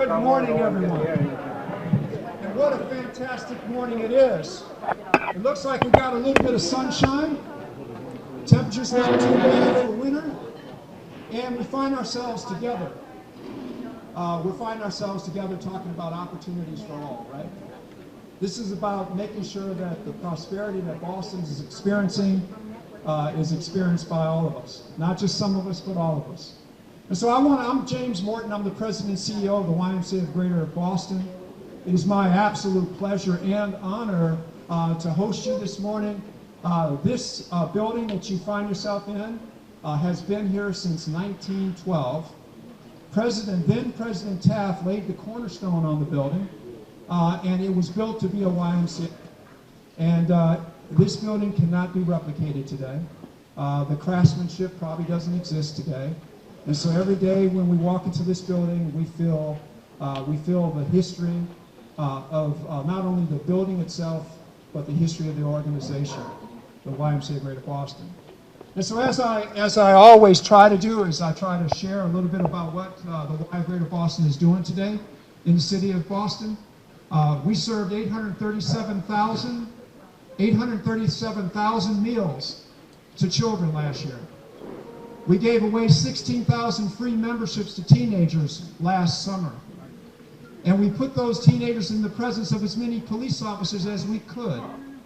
Good morning, everyone. And what a fantastic morning it is. It looks like we got a little bit of sunshine. Temperature's not too bad for winter. And we find ourselves together. Talking about opportunities for all, right? This is about making sure that the prosperity that Boston is experiencing is experienced by all of us. Not just some of us, but all of us. And so I'm James Morton. I'm the President and CEO of the YMCA of Greater Boston. It is my absolute pleasure and honor to host you this morning. This building that you find yourself in has been here since 1912. Then President Taft laid the cornerstone on the building, and it was built to be a YMCA. And this building cannot be replicated today. The craftsmanship probably doesn't exist today. And so every day when we walk into this building, we feel the history of not only the building itself, but the history of the organization, the YMCA of Greater Boston. And so as I always try to do is I try to share a little bit about what the Y of Greater Boston is doing today in the city of Boston. We served 837,000 meals to children last year. We gave away 16,000 free memberships to teenagers last summer. And we put those teenagers in the presence of as many police officers as we could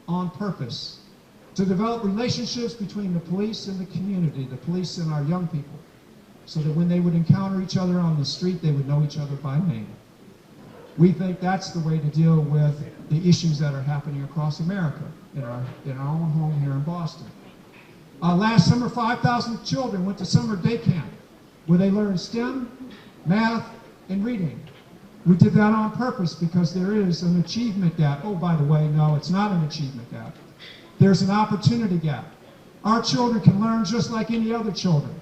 on purpose to develop relationships between the police and the community, the police and our young people, so that when they would encounter each other on the street, they would know each other by name. We think that's the way to deal with the issues that are happening across America in our own home here in Boston. Last summer, 5,000 children went to summer day camp where they learned STEM, math, and reading. We did that on purpose because there is an achievement gap. Oh, by the way, no, it's not an achievement gap. There's an opportunity gap. Our children can learn just like any other children.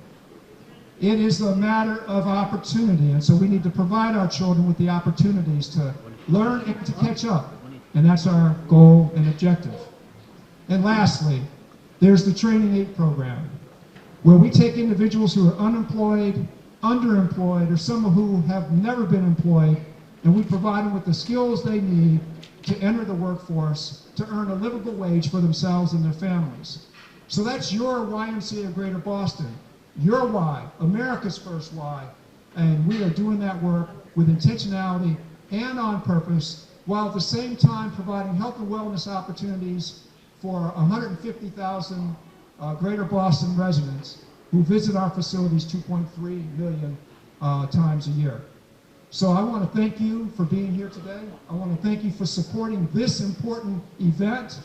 It is a matter of opportunity, and so we need to provide our children with the opportunities to learn and to catch up, and that's our goal and objective. And lastly, there's the Training 8 program, where we take individuals who are unemployed, underemployed, or some who have never been employed, and we provide them with the skills they need to enter the workforce to earn a livable wage for themselves and their families. So that's your YMCA of Greater Boston, your Y, America's first Y, and we are doing that work with intentionality and on purpose, while at the same time providing health and wellness opportunities for 150,000 Greater Boston residents who visit our facilities 2.3 million times a year. So I want to thank you for being here today. I want to thank you for supporting this important event,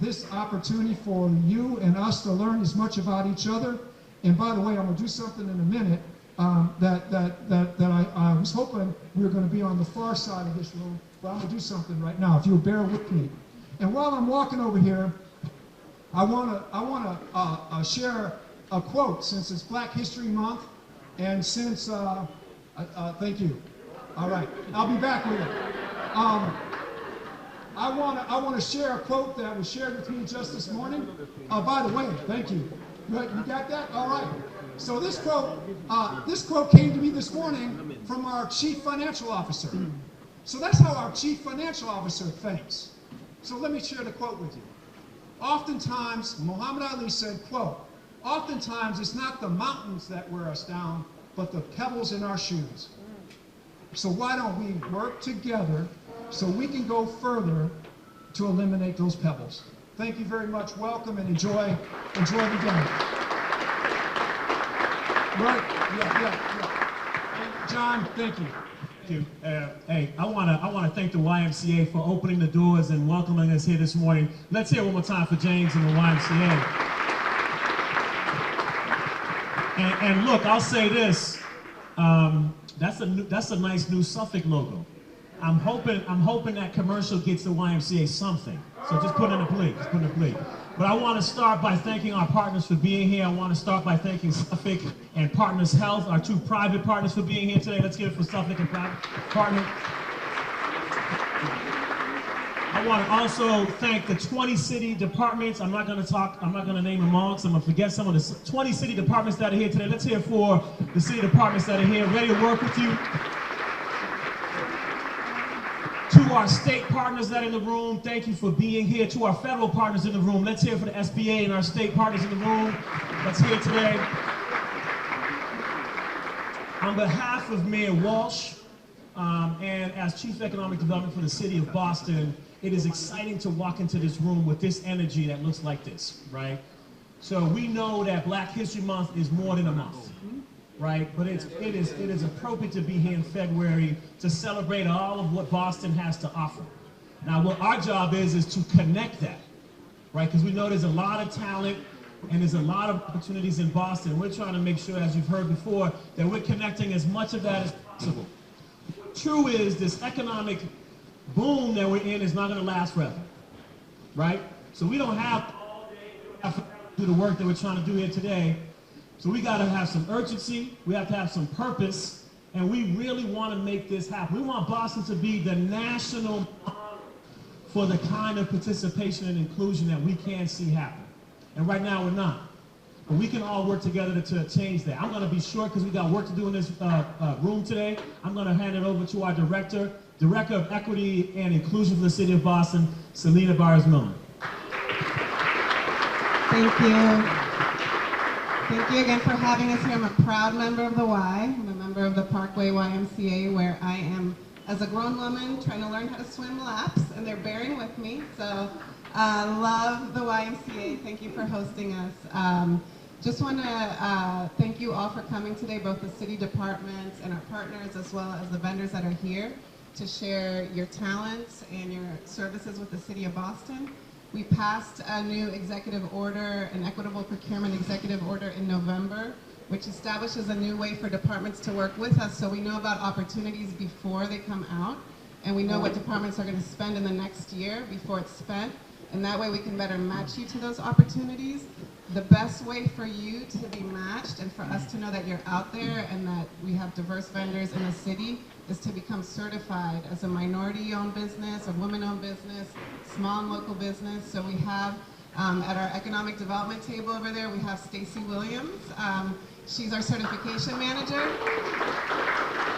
this opportunity for you and us to learn as much about each other. And by the way, I'm going to do something in a minute that I was hoping we were going to be on the far side of this room, but I'm going to do something right now, if you'll bear with me. And while I'm walking over here, I want to share a quote, since it's Black History Month, and since thank you. All right, I'll be back with it. I want to share a quote that was shared with me just this morning. By the way, thank you. You got that? All right. So this quote came to me this morning from our Chief Financial Officer. So that's how our Chief Financial Officer thinks. So let me share the quote with you. Oftentimes, Muhammad Ali said, quote, "Oftentimes it's not the mountains that wear us down, but the pebbles in our shoes." So why don't we work together so we can go further to eliminate those pebbles? Thank you very much. Welcome and enjoy the day. Right? Yeah. John, thank you. Hey, I want to thank the YMCA for opening the doors and welcoming us here this morning. Let's hear it one more time for James and the YMCA. And look, I'll say this. That's a nice new Suffolk logo. I'm hoping that commercial gets the YMCA something. So just put in a plea. But I want to start by thanking our partners for being here. I want to start by thanking Suffolk and Partners Health, our two private partners, for being here today. Let's give it for Suffolk and private partner. I want to also thank the 20 city departments. I'm not going to name them all because I'm going to forget some of the 20 city departments that are here today. Let's hear for the city departments that are here, ready to work with you. To our state partners that are in the room, thank you for being here. To our federal partners in the room, let's hear for the SBA and our state partners in the room that's here today. On behalf of Mayor Walsh, and as Chief Economic Development for the City of Boston, it is exciting to walk into this room with this energy that looks like this, right? So we know that Black History Month is more than a month, right? But it is appropriate to be here in February to celebrate all of what Boston has to offer. Now, what our job is to connect that, right? Because we know there's a lot of talent and there's a lot of opportunities in Boston. We're trying to make sure, as you've heard before, that we're connecting as much of that as possible. True is, this economic boom that we're in is not going to last forever, right? So we don't have to do the work that we're trying to do here today. So we got to have some urgency, we have to have some purpose, and we really want to make this happen. We want Boston to be the national model for the kind of participation and inclusion that we can see happen. And right now we're not. But we can all work together to change that. I'm going to be short because we got work to do in this room today. I'm going to hand it over to our Director of Equity and Inclusion for the City of Boston, Selena Barros-Milner. Thank you. Thank you again for having us here. I'm a proud member of the Y. I'm a member of the Parkway YMCA, where I am, as a grown woman, trying to learn how to swim laps, and they're bearing with me. So love the YMCA. Thank you for hosting us. Just want to thank you all for coming today, both the city departments and our partners, as well as the vendors that are here to share your talents and your services with the City of Boston. We passed a new executive order, an equitable procurement executive order in November, which establishes a new way for departments to work with us, so we know about opportunities before they come out, and we know what departments are going to spend in the next year before it's spent, and that way we can better match you to those opportunities. The best way for you to be matched and for us to know that you're out there and that we have diverse vendors in the city is to become certified as a minority-owned business, a woman-owned business, small and local business. So we have, at our economic development table over there, we have Stacy Williams. She's our certification manager.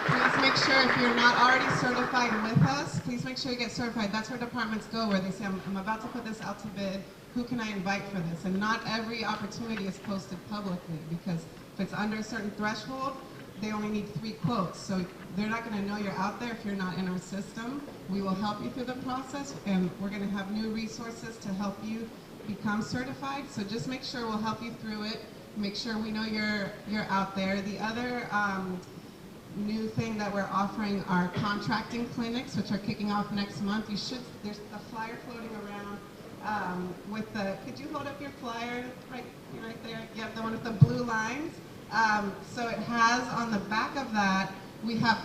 Please make sure, if you're not already certified with us, please make sure you get certified. That's where departments go, where they say, I'm about to put this out to bid. Who can I invite for this? And not every opportunity is posted publicly, because if it's under a certain threshold, they only need 3 quotes. So they're not going to know you're out there if you're not in our system. We will help you through the process, and we're going to have new resources to help you become certified. So just make sure we'll help you through it. Make sure we know you're out there. The other new thing that we're offering are contracting clinics, which are kicking off next month. There's a flyer floating around with the, could you hold up your flyer right there? Yeah, the one with the blue lines. So it has on the back of that, we have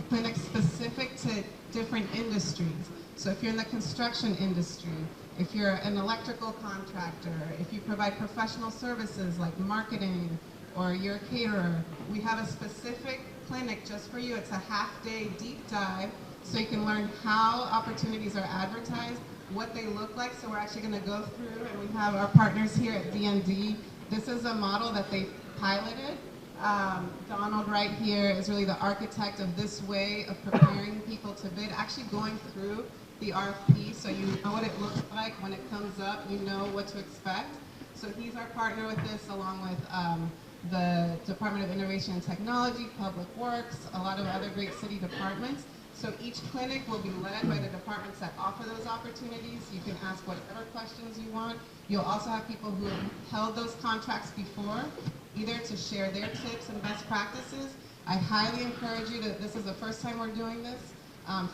clinics specific to different industries. So if you're in the construction industry, if you're an electrical contractor, if you provide professional services like marketing, or you're a caterer, we have a specific clinic just for you. It's a half-day deep dive, so you can learn how opportunities are advertised, what they look like. So we're actually going to go through, and we have our partners here at DND. This is a model that they piloted. Donald right here is really the architect of this way of preparing people to bid, actually going through the RFP, so you know what it looks like when it comes up, you know what to expect. So he's our partner with this, along with the Department of Innovation and Technology, Public Works, a lot of other great city departments. So each clinic will be led by the departments that offer those opportunities. You can ask whatever questions you want. You'll also have people who have held those contracts before, either to share their tips and best practices. I highly encourage you to, this is the first time we're doing this,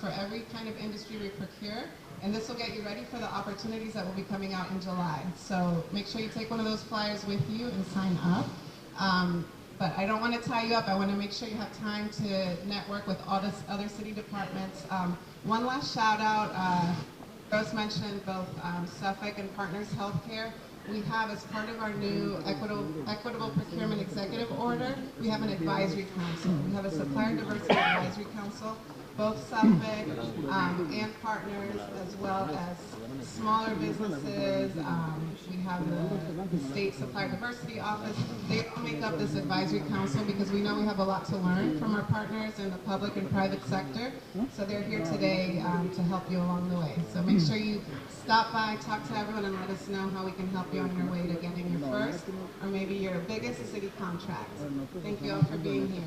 for every kind of industry we procure, and this will get you ready for the opportunities that will be coming out in July. So make sure you take one of those flyers with you and sign up. But I don't want to tie you up. I want to make sure you have time to network with all the other city departments. One last shout out, Rose mentioned both Suffolk and Partners Healthcare. We have, as part of our new equitable procurement executive order, we have an advisory council. We have a supplier diversity advisory council. Both Suffolk and Partners, as well as smaller businesses. We have the State Supplier Diversity Office. They all make up this advisory council because we know we have a lot to learn from our partners in the public and private sector. So they're here today to help you along the way. So make sure you stop by, talk to everyone, and let us know how we can help you on your way to getting your first or maybe your biggest city contract. Thank you all for being here.